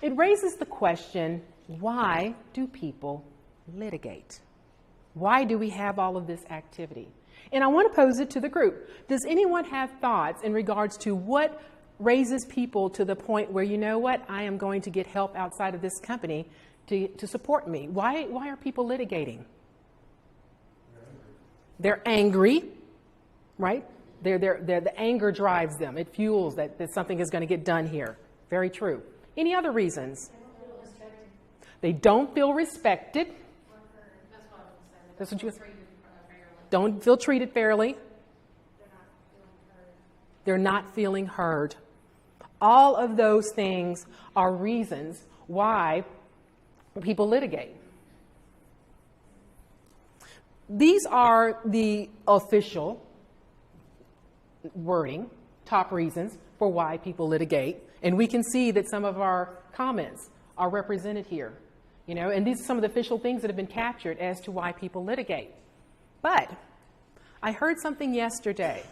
It raises the question, why do people litigate? Why do we have all of this activity? And I want to pose it to the group. Does anyone have thoughts in regards to what raises people to the point where, you know what, I am going to get help outside of this company to support me? Why are people litigating? They're angry, right? The anger drives them. It fuels that something is going to get done here. Very true. Any other reasons? They don't feel respected. That's what you don't feel treated fairly. They're not feeling heard. All of those things are reasons why people litigate. These are the official wording, top reasons for why people litigate. And we can see that some of our comments are represented here. You know, and these are some of the official things that have been captured as to why people litigate. But I heard something yesterday,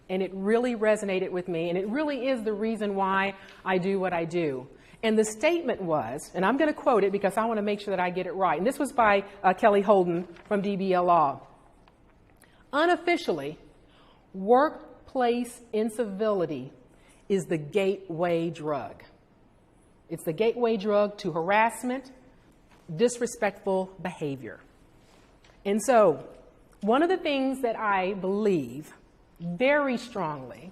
and it really resonated with me, and it really is the reason why I do what I do. And the statement was, and I'm going to quote it because I want to make sure that I get it right, and this was by Kelly Holden from DBL Law. Unofficially, workplace incivility is the gateway drug. It's the gateway drug to harassment, disrespectful behavior. And so, one of the things that I believe very strongly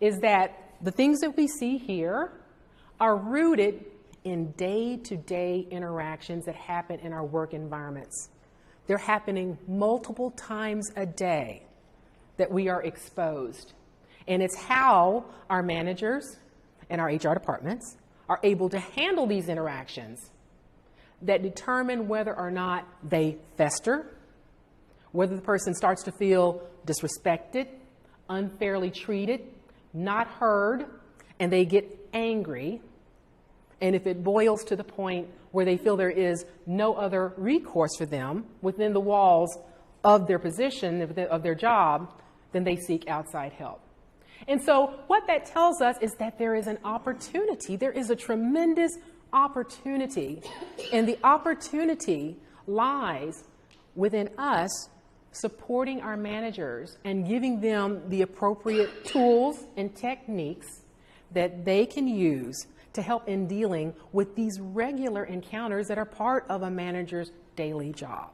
is that the things that we see here are rooted in day-to-day interactions that happen in our work environments. They're happening multiple times a day that we are exposed. And it's how our managers and our HR departments are able to handle these interactions that determine whether or not they fester, whether the person starts to feel disrespected, unfairly treated, not heard, and they get angry. And if it boils to the point where they feel there is no other recourse for them within the walls of their position, of their job, then they seek outside help. And so what that tells us is that there is an opportunity. There is a tremendous opportunity. And the opportunity lies within us supporting our managers and giving them the appropriate tools and techniques that they can use to help in dealing with these regular encounters that are part of a manager's daily job.